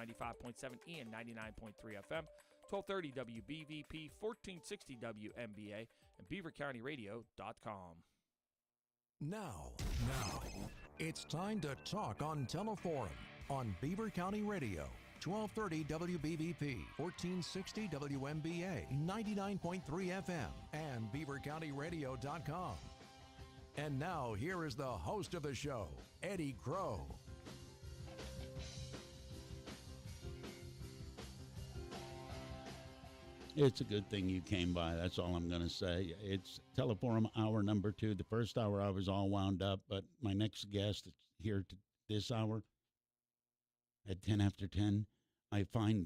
95.7 E and 99.3 FM, 1230 WBVP, 1460 WMBA, and BeaverCountyRadio.com. Now, it's time to talk on Teleforum on Beaver County Radio, 1230 WBVP, 1460 WMBA, 99.3 FM, and BeaverCountyRadio.com. And now, here is the host of the show, Eddie Crow. It's a good thing you came by. That's all I'm going to say. It's Teleforum hour number 2. The first hour I was all wound up, but my next guest here this hour at 10 after 10, I find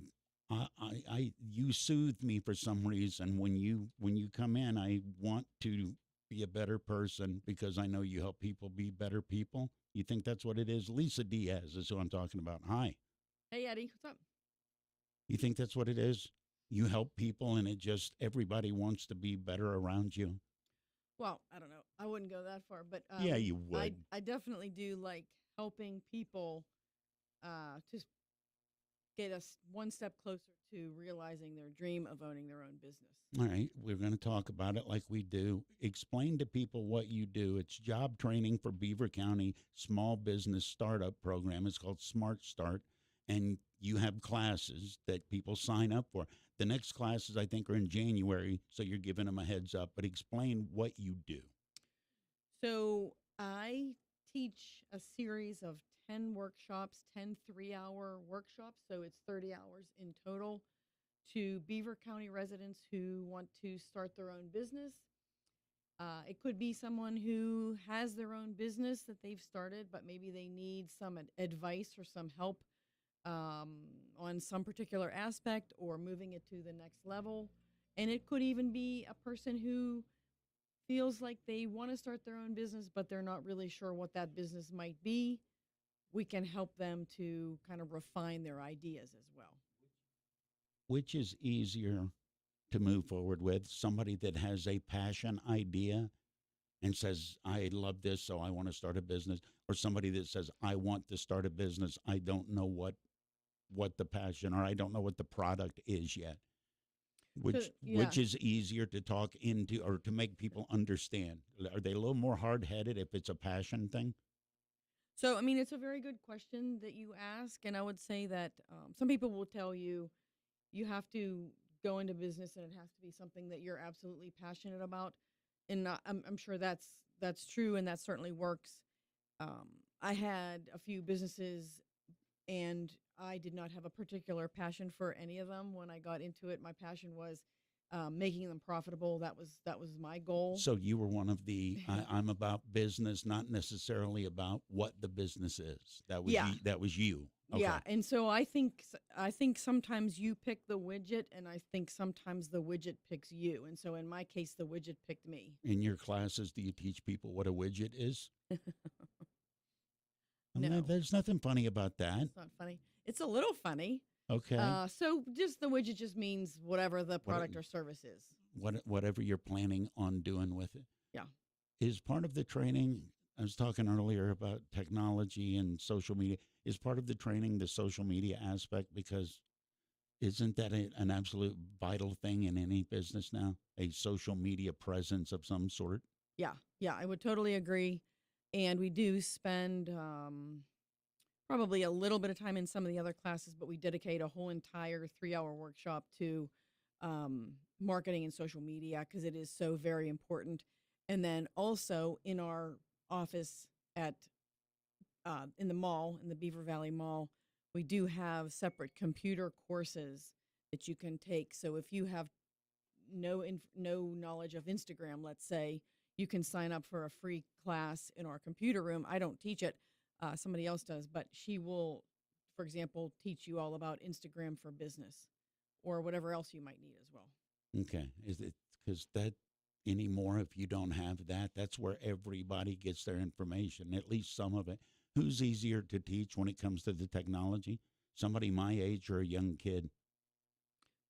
you soothe me for some reason. When you come in, I want to be a better person because I know you help people be better people. You think that's what it is? Lisa Diaz is who I'm talking about. Hi. Hey, Eddie. What's up? You think that's what it is? You help people and it just, everybody wants to be better around you? Well, I don't know. I wouldn't go that far, but yeah, you would. I definitely do like helping people to get us one step closer to realizing their dream of owning their own business. All right. We're going to talk about it like we do. Explain to people what you do. It's job training for Beaver County Small Business Startup Program. It's called Smart Start. And you have classes that people sign up for. The next classes, I think, are in January, so you're giving them a heads up. But explain what you do. So I teach a series of 10 workshops, 10 3-hour workshops, so it's 30 hours in total, to Beaver County residents who want to start their own business. It could be someone who has their own business that they've started, but maybe they need some advice or some help on some particular aspect or moving it to the next level. And it could even be a person who feels like they want to start their own business, but they're not really sure what that business might be. We can help them to kind of refine their ideas as well. Which is easier to move forward with? Somebody that has a passion idea and says, I love this, so I want to start a business, or somebody that says, I want to start a business, I don't know what the passion, or I don't know what the product is yet. Which is easier to talk into or to make people understand? Are they a little more hard-headed if it's a passion thing? So, I mean, it's a very good question that you ask, and I would say that some people will tell you you have to go into business and it has to be something that you're absolutely passionate about, and I'm sure that's true, and that certainly works. I had a few businesses, and I did not have a particular passion for any of them when I got into it. My passion was making them profitable. That was my goal. So you were one of the I'm about business, not necessarily about what the business is. That was that was you. Okay. Yeah, and so I think sometimes you pick the widget, and I think sometimes the widget picks you. And so in my case, the widget picked me. In your classes, do you teach people what a widget is? No. There's nothing funny about that. It's not funny. It's a little funny. Okay. So just the widget just means whatever the product or service is. Whatever you're planning on doing with it. Yeah. Is part of the training, I was talking earlier about technology and social media, is part of the training the social media aspect? Because isn't that an absolute vital thing in any business now? A social media presence of some sort? Yeah, I would totally agree. And we do spend probably a little bit of time in some of the other classes, but we dedicate a whole entire 3-hour workshop to marketing and social media because it is so very important. And then also in our office at in the mall, in the Beaver Valley Mall, we do have separate computer courses that you can take. So if you have no knowledge of Instagram, let's say, you can sign up for a free class in our computer room. I don't teach it. Somebody else does, but she will, for example, teach you all about Instagram for business or whatever else you might need as well. Okay. Is it because that anymore, if you don't have that, that's where everybody gets their information, at least some of it. Who's easier to teach when it comes to the technology? Somebody my age or a young kid?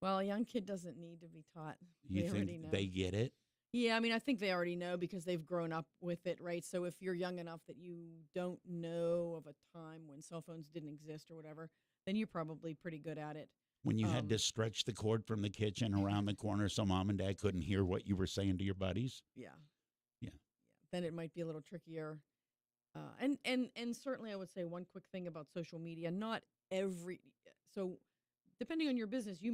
Well, a young kid doesn't need to be taught. You think they get it? Yeah, I mean, I think they already know because they've grown up with it, right? So if you're young enough that you don't know of a time when cell phones didn't exist or whatever, then you're probably pretty good at it. When you had to Um, stretch the cord from the kitchen around the corner so mom and dad couldn't hear what you were saying to your buddies? yeah, Yeah. then it might be a little trickier. And certainly I would say one quick thing about social media, not every so depending on your business, you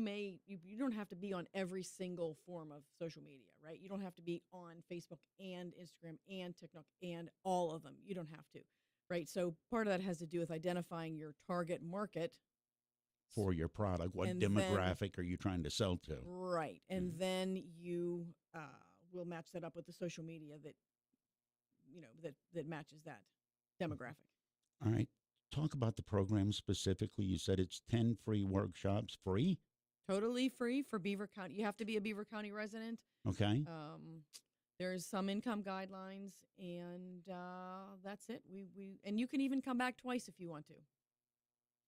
don't have to be on every single form of social media, right? You don't have to be on Facebook and Instagram and TikTok and all of them. You don't have to, right? So part of that has to do with identifying your target market. For your product, what And then- demographic are you trying to sell to? Right. And then you will match that up with the social media that matches that demographic. All right. Talk about the program specifically. You said it's 10 free workshops, free? Totally free for Beaver County. You have to be a Beaver County resident. Okay. There's some income guidelines, and that's it. And you can even come back twice if you want to.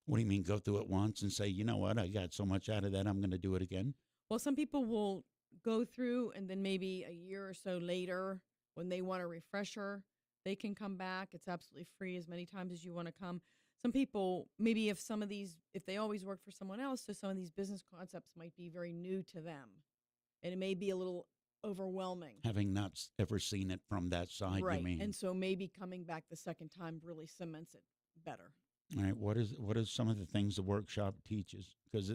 What do you mean, go through it once and say, you know what, I got so much out of that, I'm going to do it again? Well, some people will go through, and then maybe a year or so later, when they want a refresher, they can come back. It's absolutely free as many times as you want to come. Some people, maybe if they always work for someone else, so some of these business concepts might be very new to them, and it may be a little overwhelming. Having not ever seen it from that side, Right. you mean? And so maybe coming back the second time really cements it better. All right. What is some of the things the workshop teaches? Because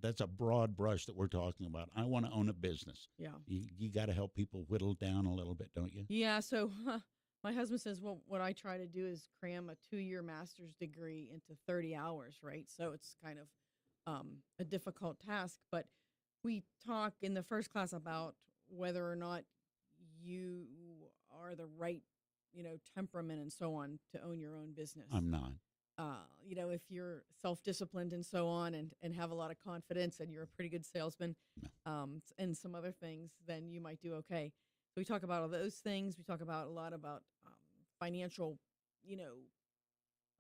that's a broad brush that we're talking about. I want to own a business. Yeah. You got to help people whittle down a little bit, don't you? Yeah. So my husband says, well, what I try to do is cram a 2-year master's degree into 30 hours, right? So it's kind of a difficult task. But we talk in the first class about whether or not you are the right, temperament and so on to own your own business. I'm not. If you're self-disciplined and so on and have a lot of confidence and you're a pretty good salesman and some other things, then you might do okay. So we talk about all those things. We talk about a lot about financial, I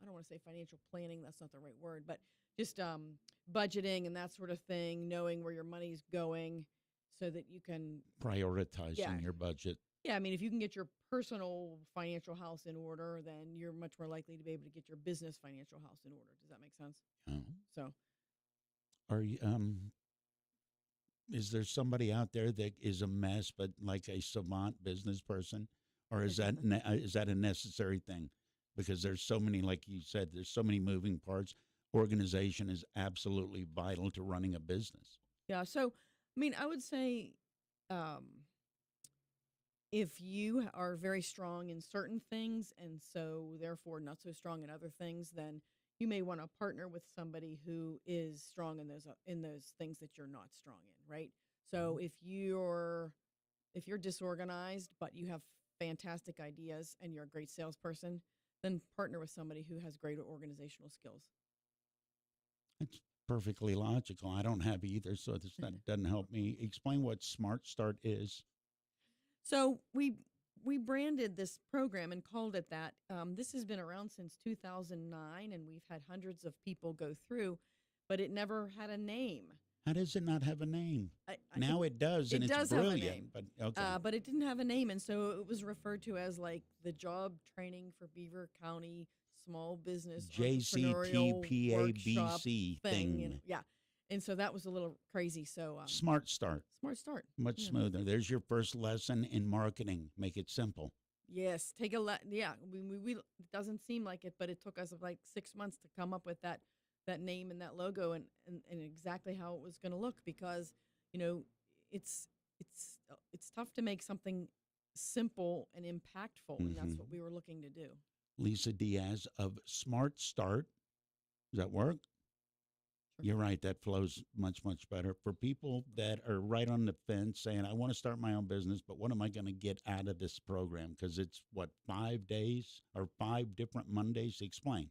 don't want to say financial planning. That's not the right word, but just budgeting and that sort of thing, knowing where your money's going so that you can Prioritizing your budget. Yeah, I mean, if you can get your personal financial house in order, then you're much more likely to be able to get your business financial house in order. Does that make sense? So, Are you, is there somebody out there that is a mess, but like a savant business person, or is that a necessary thing? Because there's so many, like you said, there's so many moving parts. Organization is absolutely vital to running a business. yeah. So, I mean, I would say if you are very strong in certain things and so therefore not so strong in other things, then you may want to partner with somebody who is strong in those things that you're not strong in, right? So if you're disorganized but you have fantastic ideas and you're a great salesperson, then partner with somebody who has great organizational skills. It's perfectly logical. I don't have either, so that doesn't help me. Explain what Smart Start is. So we branded this program and called it that. This has been around since 2009, and we've had hundreds of people go through, but it never had a name. How does it not have a name? Now it does, and it it's does have a brilliant. name. But okay, but it didn't have a name, and so it was referred to as like the job training for Beaver County small business entrepreneurial workshop JCPPABC thing. Yeah, and so that was a little crazy. So Smart Start. Smart Start. Much smoother. There's your first lesson in marketing. Make it simple. Yes, yeah. We it doesn't seem like it, but it took us like 6 months to come up with that name and that logo and exactly how it was going to look, because it's tough to make something simple and impactful, and that's what we were looking to do. Lisa Diaz of Smart Start. Does that work? Sure. You're right. That flows much, much better. For people that are right on the fence saying, I want to start my own business, but what am I going to get out of this program? Because it's, 5 days or 5 different Mondays? Explain.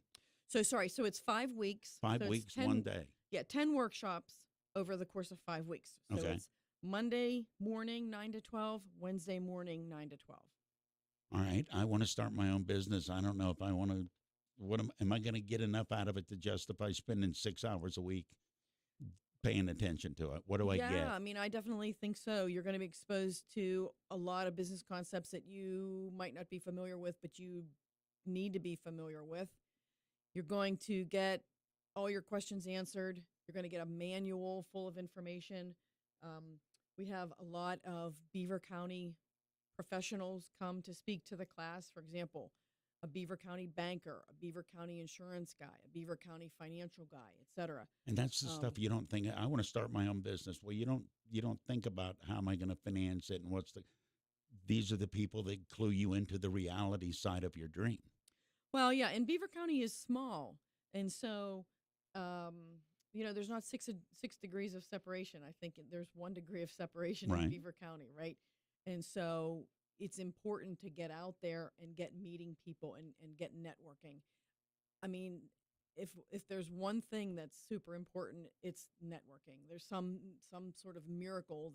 So it's 5 weeks. 5 So weeks, 10, 1 day. Yeah, 10 workshops over the course of 5 weeks. So Okay. it's Monday morning, 9 to 12, Wednesday morning, 9 to 12. All right. I want to start my own business. I don't know if I want to. Am I going to get enough out of it to justify spending 6 hours a week paying attention to it? What do I get? Yeah, I mean, I definitely think so. You're going to be exposed to a lot of business concepts that you might not be familiar with, but you need to be familiar with. You're going to get all your questions answered. You're going to get a manual full of information. We have a lot of Beaver County professionals come to speak to the class. For example, a Beaver County banker, a Beaver County insurance guy, a Beaver County financial guy, etc. And that's the stuff you don't think. I want to start my own business. Well, you don't think about how am I going to finance it and what's the. These are the people that clue you into the reality side of your dream. Well, yeah, and Beaver County is small, and so there's not six degrees of separation. I think there's 1 degree of separation Right. in Beaver County, right? And so it's important to get out there and get meeting people and get networking. I mean, if there's one thing that's super important, it's networking. There's some sort of miracle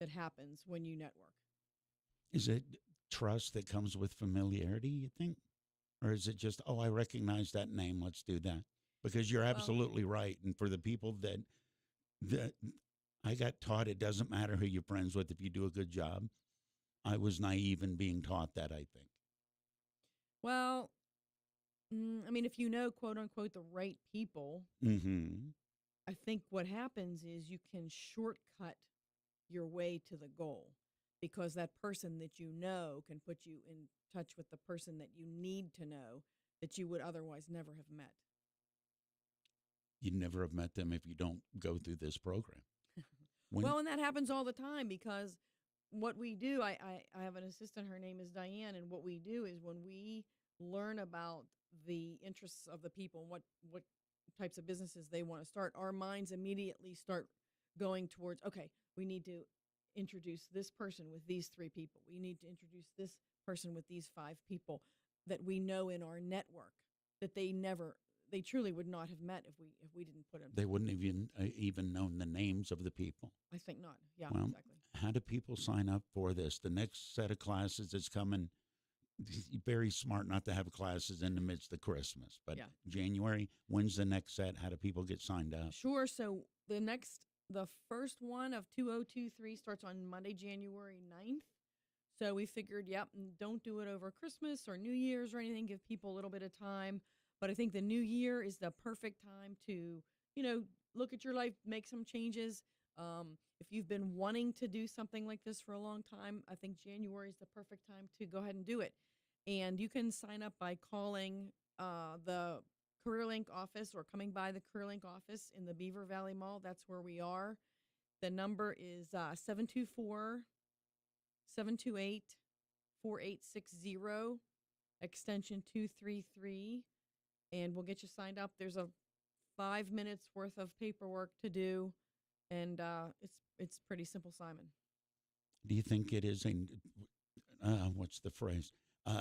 that happens when you network. Is it trust that comes with familiarity, you think? Or is it just, oh, I recognize that name, let's do that? Because you're absolutely right. And for the people that I got taught, it doesn't matter who you're friends with if you do a good job. I was naive in being taught that, I think. Well, I mean, if you know, quote unquote, the right people, Mm-hmm. I think what happens is you can shortcut your way to the goal because that person that you know can put you in touch with the person that you need to know that you would otherwise never have met. You'd never have met them if you don't go through this program. Well, and that happens all the time because what we do, I have an assistant, her name is Diane, and what we do is when we learn about the interests of the people and what types of businesses they want to start, our minds immediately start going towards, okay, we need to introduce this person with these 3 people. We need to introduce this person with these 5 people that we know in our network that they truly would not have met if we didn't put them. They wouldn't have even known the names of the people. I think not. Yeah, Well, exactly. how do people sign up for this? The next set of classes that's coming, very smart not to have classes in the midst of Christmas. But Yeah. January, when's the next set? How do people get signed up? Sure. So the first one of 2023 starts on Monday, January 9th. So we figured, don't do it over Christmas or New Year's or anything. Give people a little bit of time. But I think the new year is the perfect time to, look at your life, make some changes. If you've been wanting to do something like this for a long time, I think January is the perfect time to go ahead and do it. And you can sign up by calling the CareerLink office or coming by the CareerLink office in the Beaver Valley Mall. That's where we are. The number is 724-728-4860, extension 233. And we'll get you signed up. There's a 5 minutes worth of paperwork to do, and it's pretty simple, Simon. Do you think it is what's the phrase?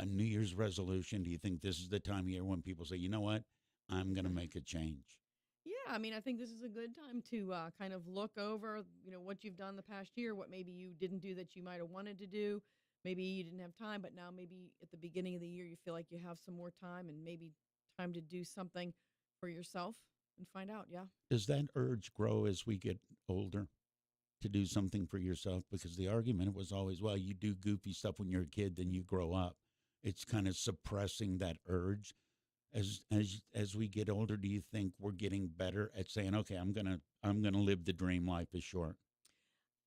New Year's resolution. Do you think this is the time of year when people say, you know what, I'm going to make a change? Yeah, I mean, I think this is a good time to kind of look over, what you've done the past year, what maybe you didn't do that you might have wanted to do. Maybe you didn't have time, but now maybe at the beginning of the year you feel like you have some more time and maybe time to do something for yourself and find out. Yeah. Does that urge grow as we get older to do something for yourself? Because the argument was always, well, you do goofy stuff when you're a kid, then you grow up. It's kind of suppressing that urge. As we get older, do you think we're getting better at saying, okay, I'm gonna live the dream, life is short?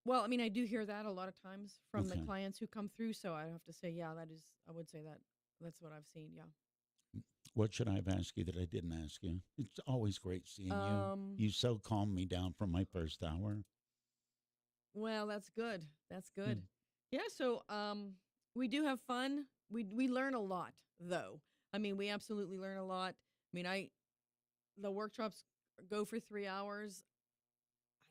Well, I mean, I do hear that a lot of times from the Okay. clients who come through. So I have to say, yeah, I would say that's what I've seen. Yeah. What should I have asked you that I didn't ask you? It's always great seeing you. You so calmed me down from my first hour. Well, that's good. That's good. Mm. Yeah. So we do have fun. We learn a lot, though. I mean, we absolutely learn a lot. I mean, the workshops go for 3 hours.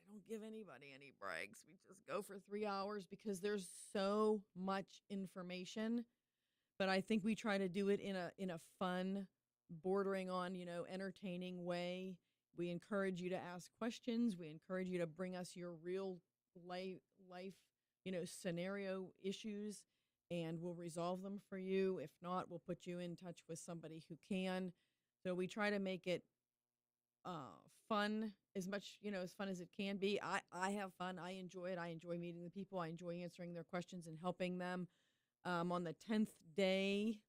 I don't give anybody any breaks. We just go for 3 hours because there's so much information. But I think we try to do it in a fun, bordering on, entertaining way. We encourage you to ask questions. We encourage you to bring us your real life, scenario issues, and we'll resolve them for you. If not, we'll put you in touch with somebody who can. So we try to make it fun, as much, as fun as it can be. I have fun. I enjoy it. I enjoy meeting the people. I enjoy answering their questions and helping them. On the 10th day,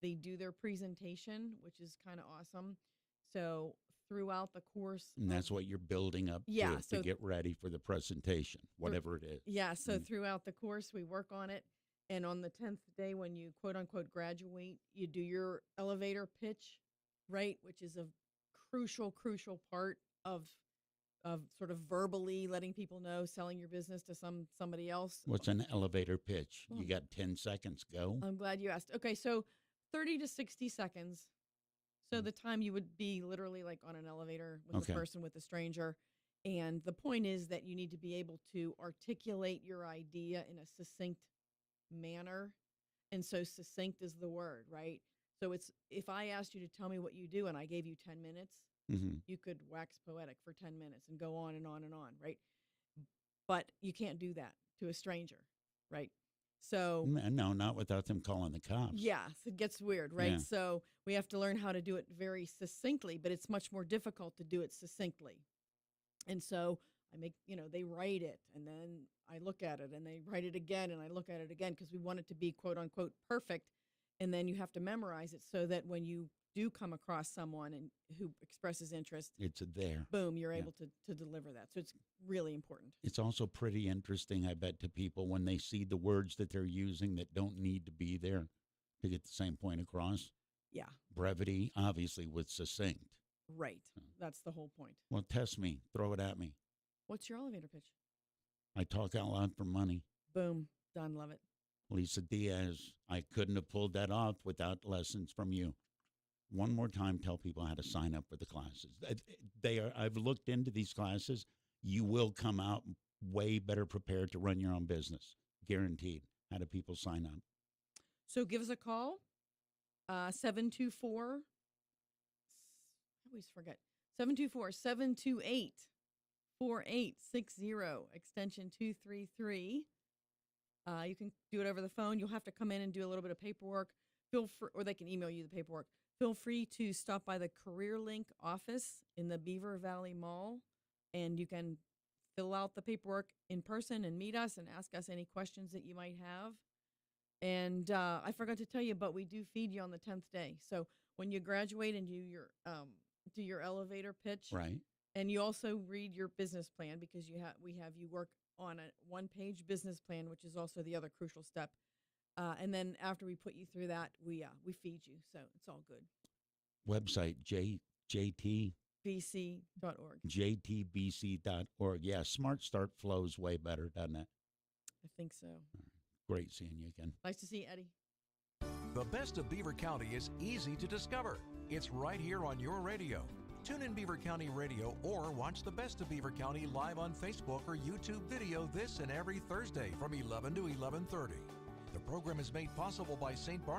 they do their presentation, which is kind of awesome. So throughout the course. And that's what you're building up Yeah, to so get ready for the presentation, whatever it is. Yeah, so throughout the course, we work on it. And on the 10th day, when you quote unquote graduate, you do your elevator pitch, right? Which is a crucial part of sort of verbally letting people know, selling your business to somebody else. What's an elevator pitch? Oh. You got 10 seconds, go. I'm glad you asked. Okay, so 30 to 60 seconds. So the time you would be literally like on an elevator with a person, with a stranger. And the point is that you need to be able to articulate your idea in a succinct manner. And so succinct is the word, right? So it's, if I asked you to tell me what you do and I gave you 10 minutes, you could wax poetic for 10 minutes and go on and on and on, right? But you can't do that to a stranger, right? So no, not without them calling the cops. yeah, it gets weird, right? Yeah. So we have to learn how to do it very succinctly, but it's much more difficult to do it succinctly. And so I make, they write it and then I look at it and they write it again and I look at it again because we want it to be quote unquote perfect. And then you have to memorize it so that when you do come across someone who expresses interest, it's there. Boom, you're able to deliver that. So it's really important. It's also pretty interesting, I bet, to people when they see the words that they're using that don't need to be there to get the same point across. Yeah. Brevity, obviously, with succinct. Right. That's the whole point. Well, test me. Throw it at me. What's your elevator pitch? I talk out loud for money. Boom. Done. Love it. Lisa Diaz, I couldn't have pulled that off without lessons from you. One more time, tell people how to sign up for the classes. I've looked into these classes. You will come out way better prepared to run your own business. Guaranteed. How do people sign up? So give us a call. 724. I always forget. 724-728-4860, extension 233. You can do it over the phone. You'll have to come in and do a little bit of paperwork. Feel free, or they can email you the paperwork. Feel free to stop by the Career Link office in the Beaver Valley Mall, and you can fill out the paperwork in person and meet us and ask us any questions that you might have. And I forgot to tell you, but we do feed you on the 10th day. So when you graduate and do your elevator pitch, right? And you also read your business plan because we have you work on a one-page business plan, which is also the other crucial step. And then after we put you through that, we feed you. So it's all good. Website, JTBC.org. JTBC.org. Yeah, Smart Start flows way better, doesn't it? I think so. Great seeing you again. Nice to see you, Eddie. The best of Beaver County is easy to discover. It's right here on your radio. Tune in Beaver County Radio or watch the best of Beaver County live on Facebook or YouTube video this and every Thursday from 11 to 11:30. The program is made possible by St. Barnabas